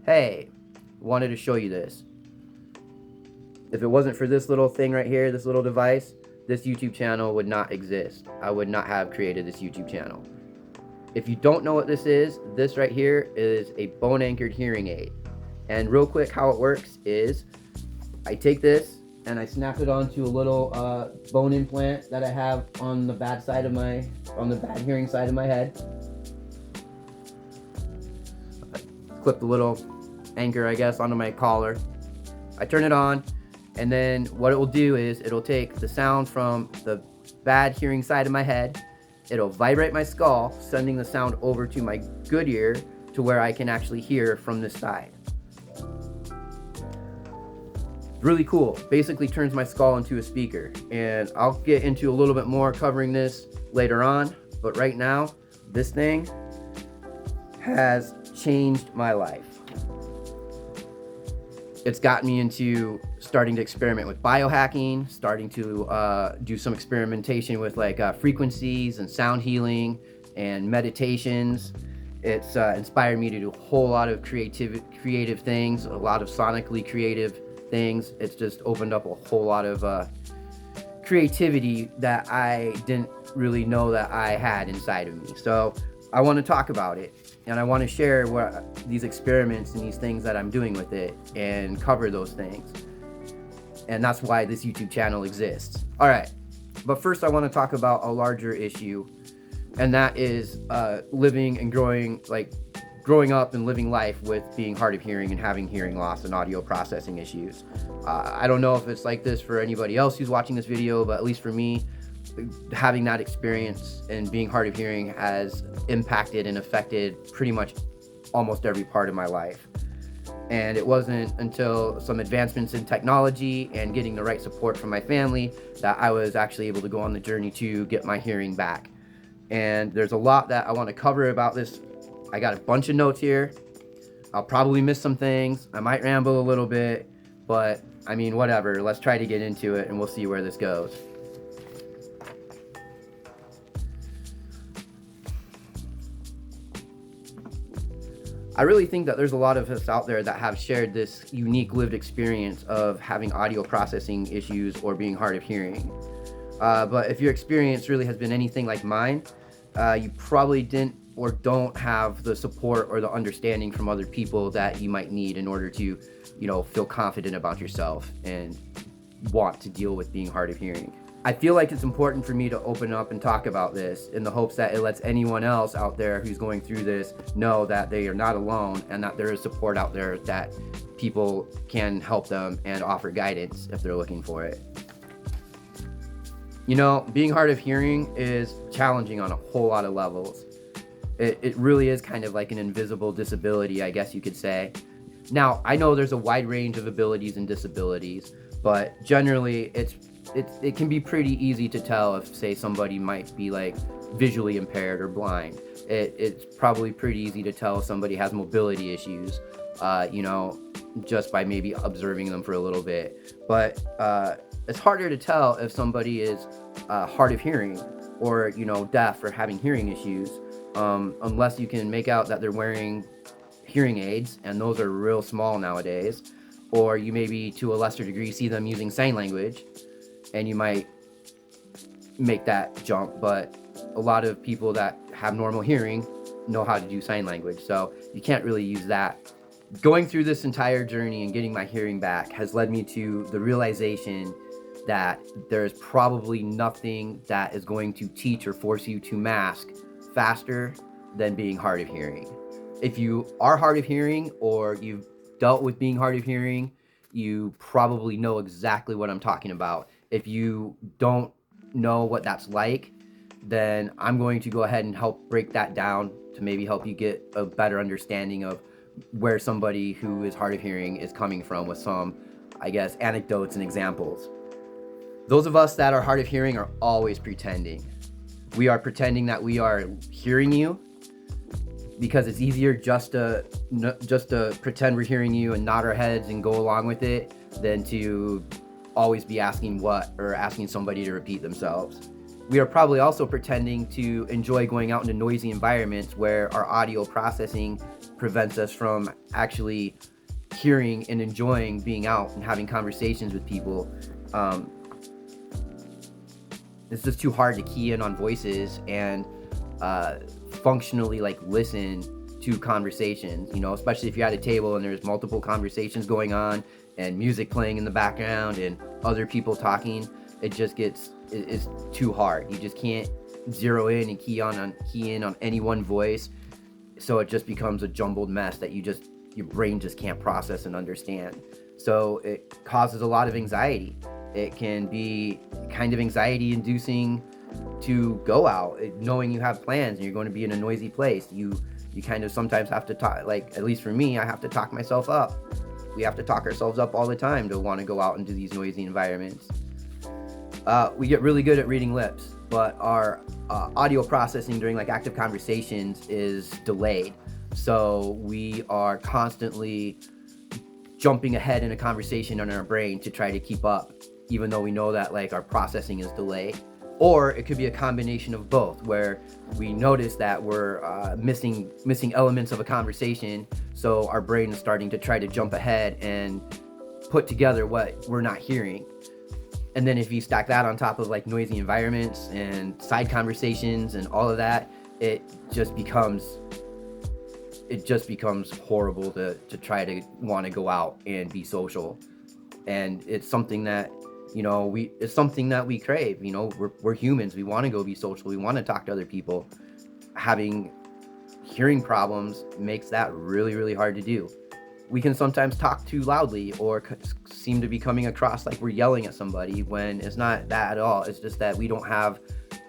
hey, wanted to show you this. If it wasn't for this little thing right here, this little device, this YouTube channel would not exist. I would not have created this YouTube channel. If you don't know what this right here is a bone anchored hearing aid. And real quick, how it works is I take this and I snap it onto a little bone implant that I have on the bad hearing side of my head. Clip the little anchor, I guess, onto my collar. I turn it on, and then what it will do is it'll take the sound from the bad hearing side of my head, it'll vibrate my skull, sending the sound over to my good ear to where I can actually hear from this side. Really cool. Basically turns my skull into a speaker, and I'll get into a little bit more covering this later on, but right now this thing has changed my life. It's got me into starting to experiment with biohacking, starting to do some experimentation with frequencies and sound healing and meditations. It's inspired me to do a whole lot of creative things, a lot of sonically creative things. It's just opened up a whole lot of creativity that I didn't really know that I had inside of me. So I want to talk about it, and I want to share what these experiments and these things that I'm doing with it and cover those things. And that's why this YouTube channel exists. All right, but first I want to talk about a larger issue, and that is living and growing up and living life with being hard of hearing and having hearing loss and audio processing issues. I don't know if it's like this for anybody else who's watching this video, but at least for me, having that experience and being hard of hearing has impacted and affected pretty much almost every part of my life. And it wasn't until some advancements in technology and getting the right support from my family that I was actually able to go on the journey to get my hearing back. And there's a lot that I want to cover about this. I got a bunch of notes here. I'll probably miss some things. I might ramble a little bit, but I mean, whatever. Let's try to get into it and we'll see where this goes. I really think that there's a lot of us out there that have shared this unique lived experience of having audio processing issues or being hard of hearing. But if your experience really has been anything like mine, you probably didn't or don't have the support or the understanding from other people that you might need in order to, feel confident about yourself and want to deal with being hard of hearing. I feel like it's important for me to open up and talk about this in the hopes that it lets anyone else out there who's going through this know that they are not alone and that there is support out there, that people can help them and offer guidance if they're looking for it. Being hard of hearing is challenging on a whole lot of levels. It really is kind of like an invisible disability, I guess you could say. Now, I know there's a wide range of abilities and disabilities, but generally it can be pretty easy to tell if, say, somebody might be visually impaired or blind. It's probably pretty easy to tell if somebody has mobility issues, just by maybe observing them for a little bit. But it's harder to tell if somebody is hard of hearing or, deaf or having hearing issues, unless you can make out that they're wearing hearing aids, and those are real small nowadays, or you maybe to a lesser degree see them using sign language, and you might make that jump. But a lot of people that have normal hearing know how to do sign language, so you can't really use that. Going through this entire journey and getting my hearing back has led me to the realization that there's probably nothing that is going to teach or force you to mask faster than being hard of hearing. If you are hard of hearing or you've dealt with being hard of hearing, you probably know exactly what I'm talking about. If you don't know what that's like, then I'm going to go ahead and help break that down to maybe help you get a better understanding of where somebody who is hard of hearing is coming from with some, I guess, anecdotes and examples. Those of us that are hard of hearing are always pretending. We are pretending that we are hearing you because it's easier just to pretend we're hearing you and nod our heads and go along with it than to always be asking somebody to repeat themselves. We are probably also pretending to enjoy going out into noisy environments where our audio processing prevents us from actually hearing and enjoying being out and having conversations with people. It's just too hard to key in on voices and functionally like listen to conversations, especially if you're at a table and there's multiple conversations going on and music playing in the background and other people talking. It's too hard. You just can't zero in and key in on any one voice. So it just becomes a jumbled mess that your brain just can't process and understand. So it causes a lot of anxiety. It can be kind of anxiety inducing to go out, knowing you have plans and you're going to be in a noisy place. You kind of sometimes have to talk, like, at least for me, I have to talk myself up. We have to talk ourselves up all the time to want to go out into these noisy environments. We get really good at reading lips, but our audio processing during like active conversations is delayed. So we are constantly jumping ahead in a conversation in our brain to try to keep up, even though we know that like our processing is delayed. Or it could be a combination of both, where we notice that we're missing elements of a conversation, so our brain is starting to try to jump ahead and put together what we're not hearing. And then if you stack that on top of like noisy environments and side conversations and all of that, it just becomes horrible to try to want to go out and be social. And it's something that it's something that we crave. We're humans. We want to go be social. We want to talk to other people. Having hearing problems makes that really, really hard to do. We can sometimes talk too loudly or seem to be coming across like we're yelling at somebody when it's not that at all. It's just that we don't have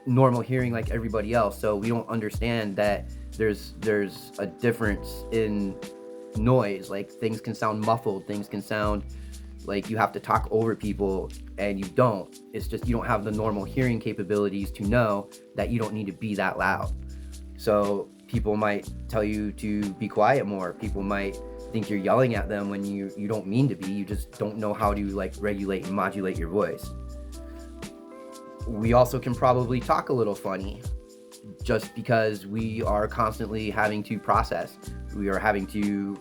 normal hearing like everybody else. So we don't understand that there's a difference in noise. Like things can sound muffled. Things can sound like you have to talk over people, and you don't. It's just you don't have the normal hearing capabilities to know that you don't need to be that loud. So people might tell you to be quiet more. People might think you're yelling at them when you don't mean to be. You just don't know how to like regulate and modulate your voice. We also can probably talk a little funny just because we are constantly having to process. We are having to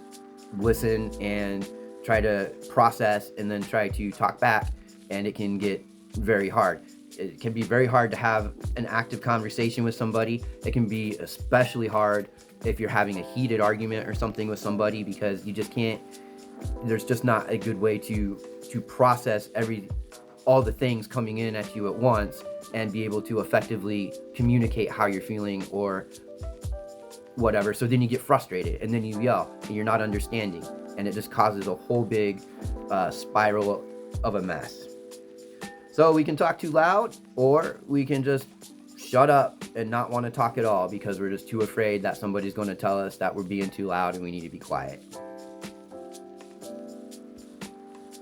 listen and try to process and then try to talk back, and it can get very hard. It can be very hard to have an active conversation with somebody. It can be especially hard if you're having a heated argument or something with somebody, because you just can't, there's just not a good way to process all the things coming in at you at once and be able to effectively communicate how you're feeling or whatever. So then you get frustrated and then you yell and you're not understanding, and it just causes a whole big spiral of a mess. So we can talk too loud, or we can just shut up and not want to talk at all because we're just too afraid that somebody's going to tell us that we're being too loud and we need to be quiet.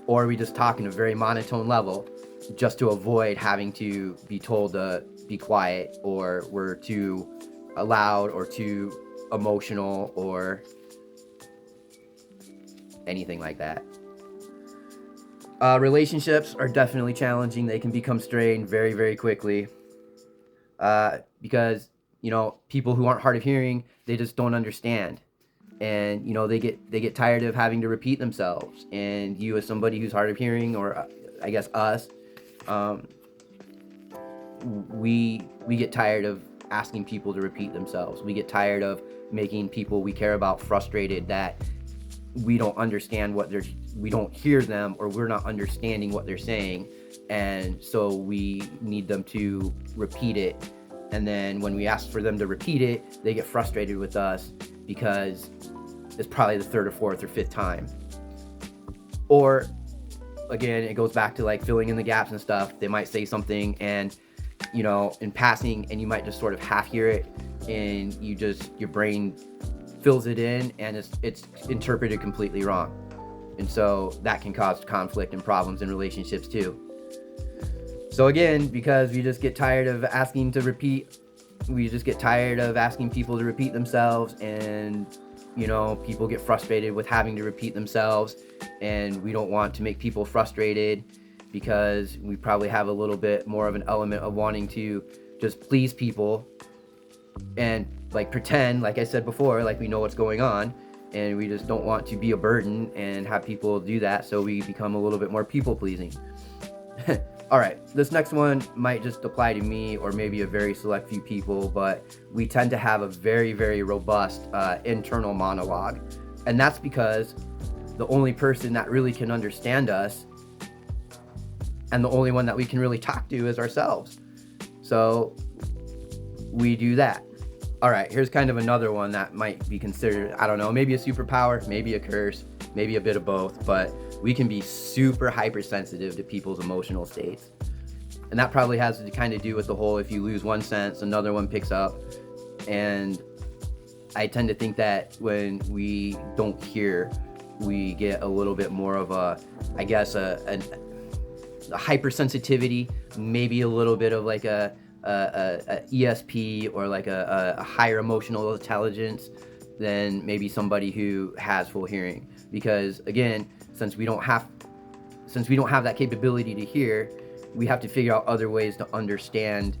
Or we just talk in a very monotone level just to avoid having to be told to be quiet, or we're too loud or too emotional or anything like that. Relationships are definitely challenging. They can become strained very, very quickly because, people who aren't hard of hearing, they just don't understand. And, they get tired of having to repeat themselves. And you, as somebody who's hard of hearing, or I guess us, we get tired of asking people to repeat themselves. We get tired of making people we care about frustrated that we don't understand we don't hear them, or we're not understanding what they're saying, and so we need them to repeat it. And then when we ask for them to repeat it, they get frustrated with us because it's probably the third or fourth or fifth time. Or again, it goes back to like filling in the gaps and stuff. They might say something and in passing, and you might just sort of half hear it, and your brain fills it in, and it's interpreted completely wrong. And so that can cause conflict and problems in relationships too. So again, because we just get tired of asking people to repeat themselves, and people get frustrated with having to repeat themselves, and we don't want to make people frustrated because we probably have a little bit more of an element of wanting to just please people and like pretend, like I said before, like we know what's going on, and we just don't want to be a burden and have people do that, so we become a little bit more people pleasing. All right, this next one might just apply to me or maybe a very select few people, but we tend to have a very, very robust internal monologue. And that's because the only person that really can understand us and the only one that we can really talk to is ourselves. So we do that. All right, here's kind of another one that might be considered, I don't know, maybe a superpower, maybe a curse, maybe a bit of both, but we can be super hypersensitive to people's emotional states. And that probably has to kind of do with the whole, if you lose one sense, another one picks up. And I tend to think that when we don't hear, we get a little bit more of a, I guess, a hypersensitivity, maybe a little bit of like a ESP or like a higher emotional intelligence than maybe somebody who has full hearing. Because again, since we don't have that capability to hear, we have to figure out other ways to understand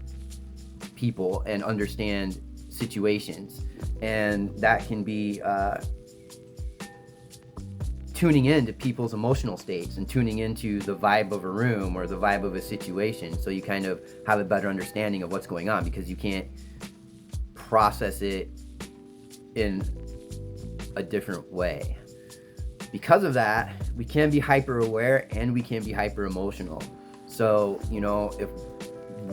people and understand situations, and that can be tuning into people's emotional states and tuning into the vibe of a room or the vibe of a situation, so you kind of have a better understanding of what's going on, because you can't process it in a different way. Because of that, we can be hyper aware and we can be hyper emotional. So, you know, if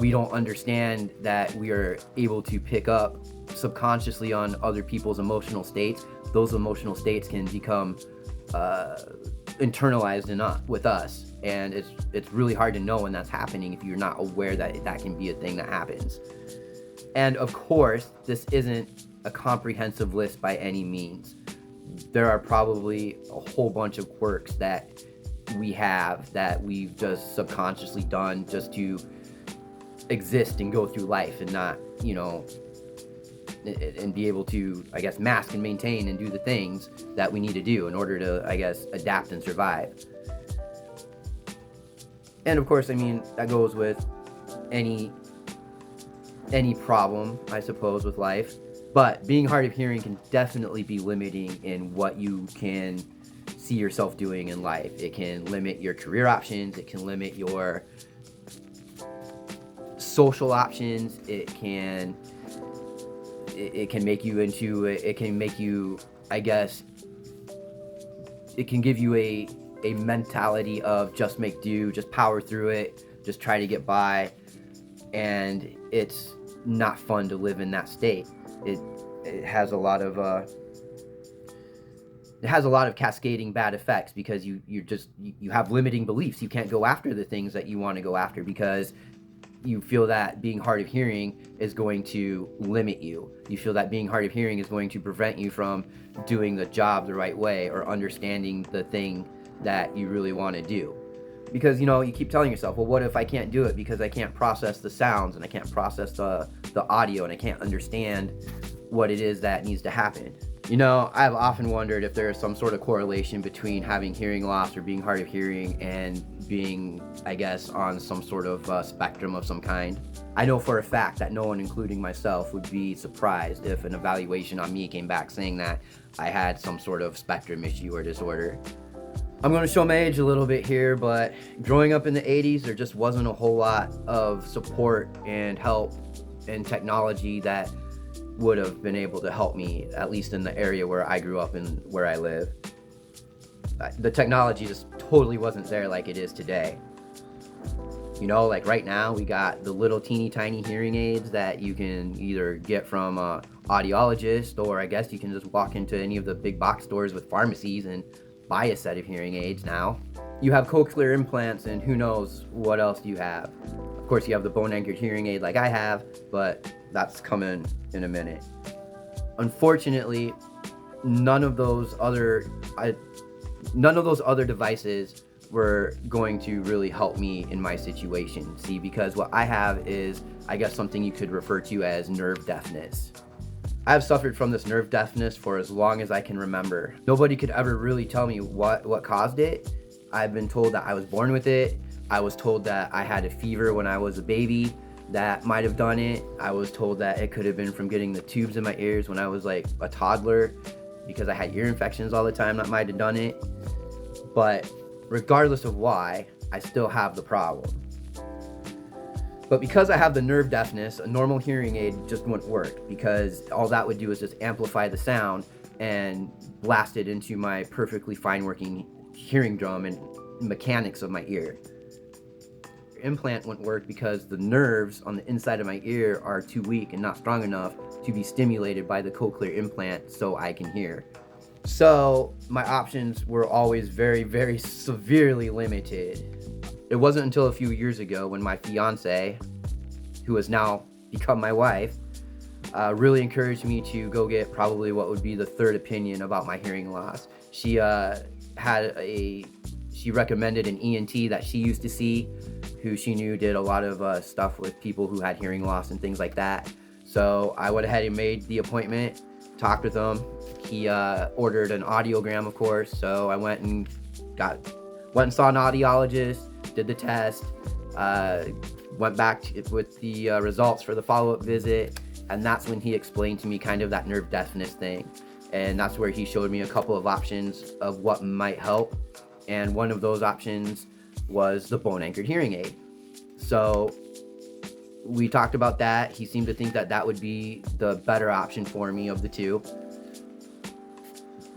we don't understand that we are able to pick up subconsciously on other people's emotional states, those emotional states can become internalized with us, and it's really hard to know when that's happening if you're not aware that that can be a thing that happens. And of course, this isn't a comprehensive list by any means. There are probably a whole bunch of quirks that we have that we've just subconsciously done just to exist and go through life and not, you know, and be able to, I guess, mask and maintain and do the things that we need to do in order to, I guess, adapt and survive. And of course, I mean, that goes with any problem, I suppose, with life. But being hard of hearing can definitely be limiting in what you can see yourself doing in life. It can limit your career options. It can limit your social options. It can make you into, it can make you, I guess, it can give you a mentality of just make do, just power through it, just try to get by. And it's not fun to live in that state. It has a lot of cascading bad effects, because you have limiting beliefs. You can't go after the things that you want to go after because you feel that being hard of hearing is going to limit you. You feel that being hard of hearing is going to prevent you from doing the job the right way or understanding the thing that you really want to do. Because, you know, you keep telling yourself, well, what if I can't do it because I can't process the sounds and I can't process the audio and I can't understand what it is that needs to happen. You know, I've often wondered if there is some sort of correlation between having hearing loss or being hard of hearing and being, I guess, on some sort of spectrum of some kind. I know for a fact that no one, including myself, would be surprised if an evaluation on me came back saying that I had some sort of spectrum issue or disorder. I'm going to show my age a little bit here, but growing up in the 80s, there just wasn't a whole lot of support and help and technology that would have been able to help me, at least in the area where I grew up and where I live. The technology just totally wasn't there like it is today. You know, like right now, we got the little teeny tiny hearing aids that you can either get from an audiologist, or I guess you can just walk into any of the big box stores with pharmacies and buy a set of hearing aids now. You have cochlear implants, and who knows what else you have. Of course, you have the bone-anchored hearing aid like I have, but that's coming in a minute. Unfortunately, none of those other devices were going to really help me in my situation. See, because what I have is, I guess, something you could refer to as nerve deafness. I've suffered from this nerve deafness for as long as I can remember. Nobody could ever really tell me what caused it. I've been told that I was born with it. I was told that I had a fever when I was a baby. that might have done it. I was told that it could have been from getting the tubes in my ears when I was like a toddler, because I had ear infections all the time. That might have done it. But regardless of why, I still have the problem. But because I have the nerve deafness, a normal hearing aid just wouldn't work, because all that would do is just amplify the sound and blast it into my perfectly fine working hearing drum and mechanics of my ear. Implant wouldn't work because the nerves on the inside of my ear are too weak and not strong enough to be stimulated by the cochlear implant so I can hear. So my options were always very, very severely limited. It wasn't until a few years ago when my fiance, who has now become my wife, really encouraged me to go get probably what would be the third opinion about my hearing loss. She recommended an ENT that she used to see, who she knew did a lot of stuff with people who had hearing loss and things like that. So I went ahead and made the appointment, talked with him. He ordered an audiogram, of course, so I went and saw an audiologist, did the test, went back with the results for the follow-up visit, and that's when he explained to me kind of that nerve deafness thing. And that's where he showed me a couple of options of what might help, and one of those options was the bone-anchored hearing aid. So we talked about that. He seemed to think that that would be the better option for me of the two.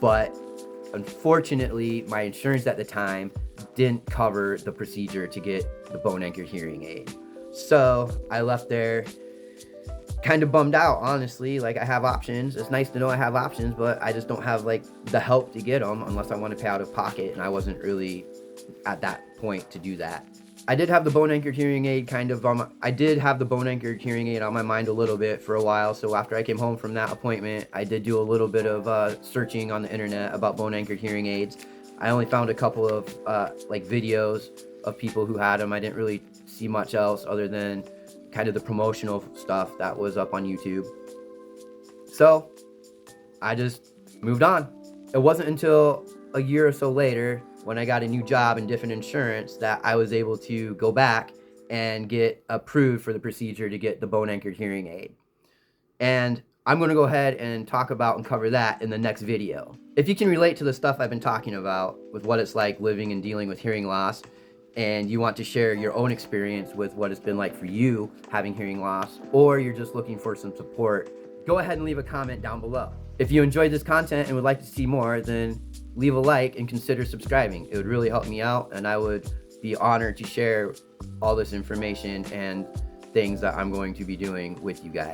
But unfortunately, my insurance at the time didn't cover the procedure to get the bone-anchored hearing aid. So I left there kind of bummed out, honestly. Like, I have options. It's nice to know I have options, but I just don't have like the help to get them unless I want to pay out of pocket, and I wasn't really at that point to do that. I did have the bone-anchored hearing aid on my mind a little bit for a while. So after I came home from that appointment, I did do a little bit of searching on the internet about bone-anchored hearing aids. I only found a couple of like videos of people who had them. I didn't really see much else other than kind of the promotional stuff that was up on YouTube. So I just moved on. It wasn't until a year or so later, when I got a new job and different insurance, that I was able to go back and get approved for the procedure to get the bone-anchored hearing aid. And I'm going to go ahead and talk about and cover that in the next video. If you can relate to the stuff I've been talking about with what it's like living and dealing with hearing loss, and you want to share your own experience with what it's been like for you having hearing loss, or you're just looking for some support, go ahead and leave a comment down below. If you enjoyed this content and would like to see more, then leave a like and consider subscribing. It would really help me out, and I would be honored to share all this information and things that I'm going to be doing with you guys.